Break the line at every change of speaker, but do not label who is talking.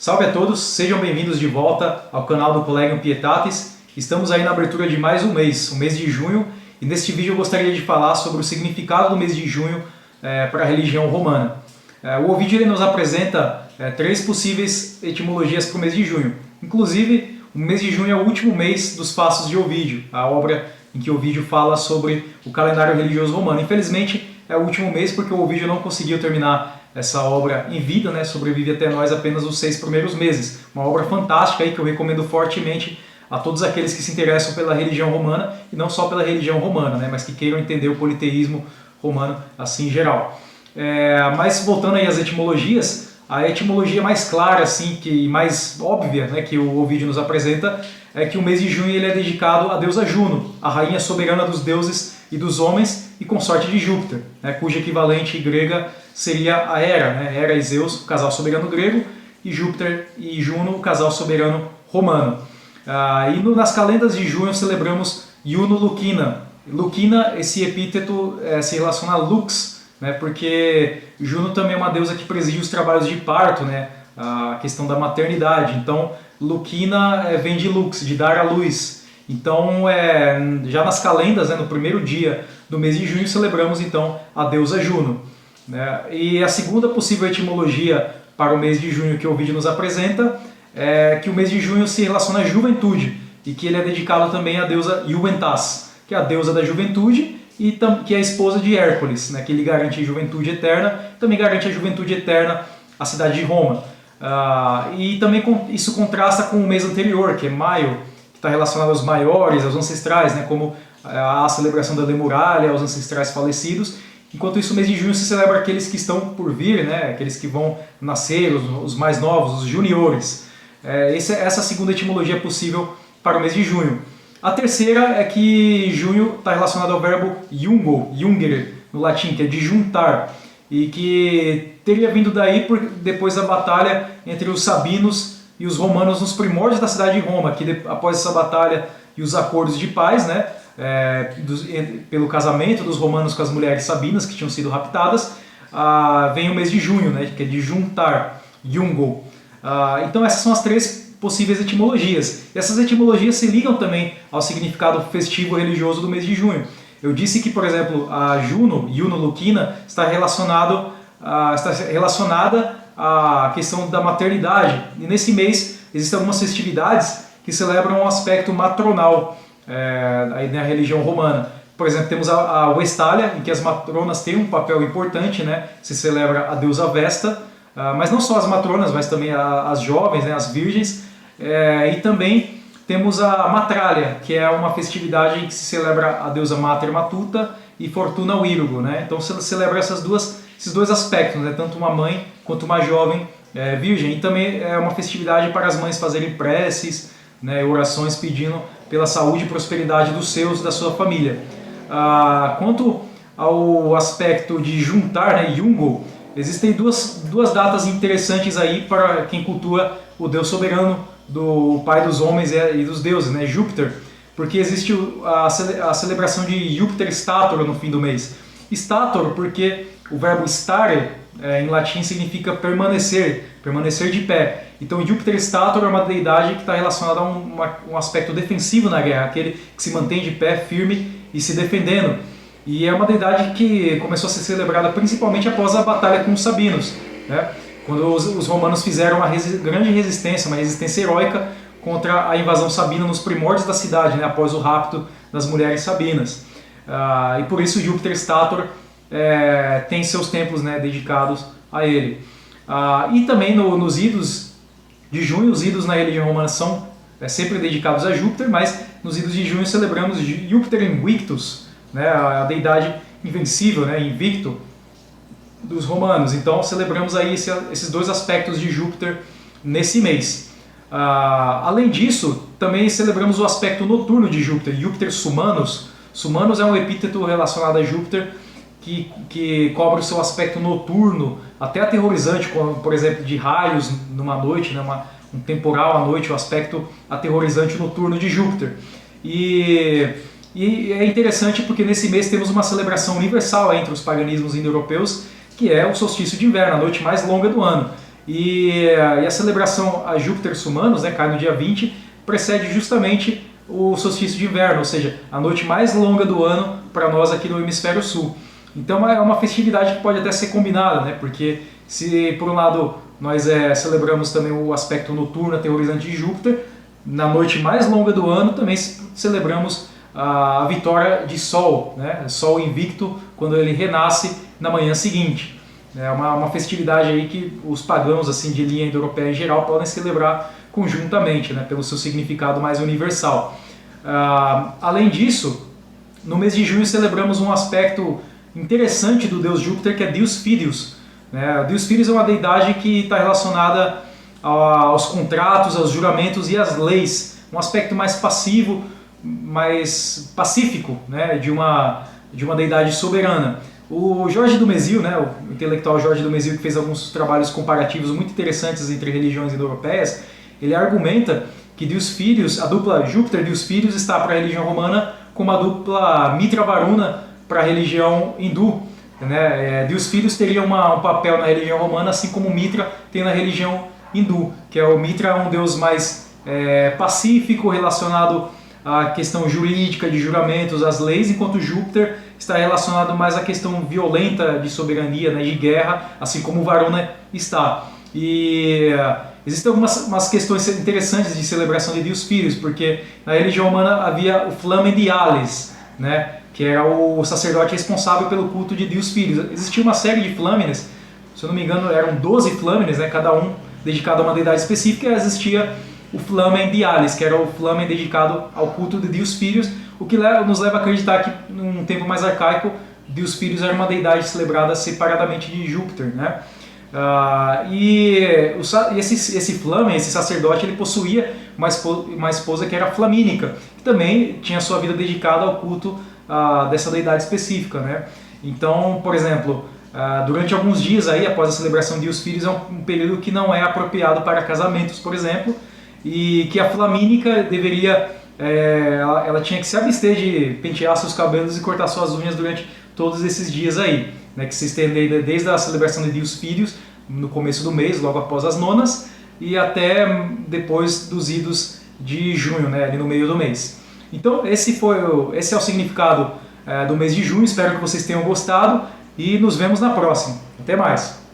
Salve a todos, sejam bem-vindos de volta ao canal do Collegium Pietatis. Estamos aí na abertura de mais um mês, o mês de junho, e neste vídeo eu gostaria de falar sobre o significado do mês de junho para a religião romana. O Ovídio ele nos apresenta três possíveis etimologias para o mês de junho. Inclusive, o mês de junho é o último mês dos Passos de Ovídio, a obra em que Ovídio fala sobre o calendário religioso romano. Infelizmente, é o último mês porque o Ovídio não conseguiu terminar essa obra em vida, né? Sobrevive até nós apenas os 6 primeiros meses. Uma obra fantástica aí que eu recomendo fortemente a todos aqueles que se interessam pela religião romana, e não só pela religião romana, né? Mas que queiram entender o politeísmo romano assim em geral. Mas voltando aí às etimologias, a etimologia mais clara assim, e mais óbvia, né, que o Ovídio nos apresenta é que o mês de junho ele é dedicado à deusa Juno, a rainha soberana dos deuses e dos homens e consorte de Júpiter, né, cuja equivalente grega seria a Hera, né, Hera e Zeus, o casal soberano grego, e Júpiter e Juno, o casal soberano romano. Nas calendas de junho celebramos Juno Lucina. Lucina, esse epíteto se relaciona a lux, né, porque Juno também é uma deusa que preside os trabalhos de parto, né, a questão da maternidade. Então, Lucina vem de lux, de dar à luz. Então, já nas calendas, né, no primeiro dia do mês de junho, celebramos então a deusa Juno. Né? E a segunda possível etimologia para o mês de junho que o Ovídio nos apresenta é que o mês de junho se relaciona à juventude e que ele é dedicado também à deusa Juventas, que é a deusa da juventude e que é a esposa de Hércules, né, que lhe garante a juventude eterna, também garante a juventude eterna à cidade de Roma. E também isso contrasta com o mês anterior, que é maio, que está relacionado aos maiores, aos ancestrais, né, como a celebração da Demuralha, aos ancestrais falecidos. Enquanto isso, o mês de junho se celebra aqueles que estão por vir, né, aqueles que vão nascer, os mais novos, os juniores. Essa segunda etimologia é possível para o mês de junho. A terceira é que junho está relacionado ao verbo jungo, jungere, no latim, que é de juntar, e que teria vindo daí depois da batalha entre os sabinos e os romanos nos primórdios da cidade de Roma, que após essa batalha e os acordos de paz, né, pelo casamento dos romanos com as mulheres sabinas que tinham sido raptadas, vem o mês de junho, né, que é de juntar, jungo. Então essas são as três possíveis etimologias. E essas etimologias se ligam também ao significado festivo religioso do mês de junho. Eu disse que, por exemplo, a Juno Lucina, está relacionada à questão da maternidade. E nesse mês existem algumas festividades que celebram um aspecto matronal aí na religião romana. Por exemplo, temos a Vestalia, em que as matronas têm um papel importante, né? Se celebra a deusa Vesta, mas não só as matronas, mas também as jovens, né? As virgens. E também temos a Matralia, que é uma festividade em que se celebra a deusa Mater Matuta e Fortuna Virgo, né? Então se celebra esses dois aspectos, né? Tanto uma mãe quanto uma jovem virgem. E também é uma festividade para as mães fazerem preces, né? Orações pedindo pela saúde e prosperidade dos seus e da sua família. Quanto ao aspecto de juntar, né? Jungo, existem duas datas interessantes aí para quem cultua o Deus soberano, do pai dos homens e dos deuses, né, Júpiter, porque existe a celebração de Júpiter Stator no fim do mês. Stator porque o verbo stare em latim significa permanecer de pé. Então Júpiter Stator é uma deidade que está relacionada a um aspecto defensivo na guerra, aquele que se mantém de pé, firme e se defendendo. E é uma deidade que começou a ser celebrada principalmente após a batalha com os sabinos, né? Quando os romanos fizeram uma grande resistência, uma resistência heróica contra a invasão sabina nos primórdios da cidade, né, após o rapto das mulheres sabinas. E por isso Júpiter Stator tem seus templos, né, dedicados a ele. E também nos idos de junho, os idos na religião romana são sempre dedicados a Júpiter, mas nos idos de junho celebramos Júpiter Invictus, né, a deidade invencível, né, invicto, dos romanos. Então celebramos aí esses dois aspectos de Júpiter nesse mês. Além disso, também celebramos o aspecto noturno de Júpiter, Júpiter Sumanus. Sumanus é um epíteto relacionado a Júpiter que cobre o seu aspecto noturno, até aterrorizante, como, por exemplo, de raios numa noite, né, um temporal à noite, o aspecto aterrorizante noturno de Júpiter. E é interessante porque nesse mês temos uma celebração universal entre os paganismos indo-europeus, que é o solstício de inverno, a noite mais longa do ano. e a celebração a Júpiter Sumanus, né, cai no dia 20, precede justamente o solstício de inverno, ou seja, a noite mais longa do ano para nós aqui no hemisfério sul. Então é uma festividade que pode até ser combinada, né, porque se por um lado nós celebramos também o aspecto noturno aterrorizante de Júpiter, na noite mais longa do ano também celebramos a vitória de Sol, né, Sol invicto, quando ele renasce na manhã seguinte. É uma festividade aí que os pagãos assim, de linha indo-europeia em geral podem celebrar conjuntamente, né, pelo seu significado mais universal. Além disso, no mês de junho celebramos um aspecto interessante do deus Júpiter, que é Deus Filius. Deus Filius é uma deidade que está relacionada aos contratos, aos juramentos e às leis, um aspecto mais passivo, mais pacífico, né, de uma deidade soberana. O Jorge Dumézil, né, o intelectual Jorge Dumézil, que fez alguns trabalhos comparativos muito interessantes entre religiões indo-europeias, ele argumenta que Deus Filius, a dupla Júpiter-Deus Filius está para a religião romana como a dupla Mitra-Varuna para a religião hindu. Deus Filius teria um papel na religião romana, assim como Mitra tem na religião hindu, que é o Mitra, é um deus mais pacífico, relacionado à questão jurídica de juramentos, às leis, enquanto Júpiter está relacionado mais à questão violenta de soberania, né, de guerra, assim como Varuna está. E existem algumas questões interessantes de celebração de Deus Filius, porque na religião romana havia o Flamen Dialis, né, que era o sacerdote responsável pelo culto de Deus Filius. Existia uma série de flâmenes, se eu não me engano eram 12 flâmenes, né, cada um dedicado a uma deidade específica, e existia o Flamen Dialis, que era o flamen dedicado ao culto de Deus Filius, o que nos leva a acreditar que, num tempo mais arcaico, Deus Filius era uma deidade celebrada separadamente de Júpiter, né? Esse flamen, esse sacerdote, ele possuía uma esposa que era flamínica, que também tinha sua vida dedicada ao culto dessa deidade específica, né? Então, por exemplo, durante alguns dias aí, após a celebração de Deus Filius, é um período que não é apropriado para casamentos, por exemplo, e que a flamínica deveria, ela tinha que se abster de pentear seus cabelos e cortar suas unhas durante todos esses dias aí, né, que se estendem desde a celebração de Deus Filius, no começo do mês, logo após as nonas, e até depois dos idos de junho, né, ali no meio do mês. Então esse é o significado do mês de junho, espero que vocês tenham gostado e nos vemos na próxima. Até mais!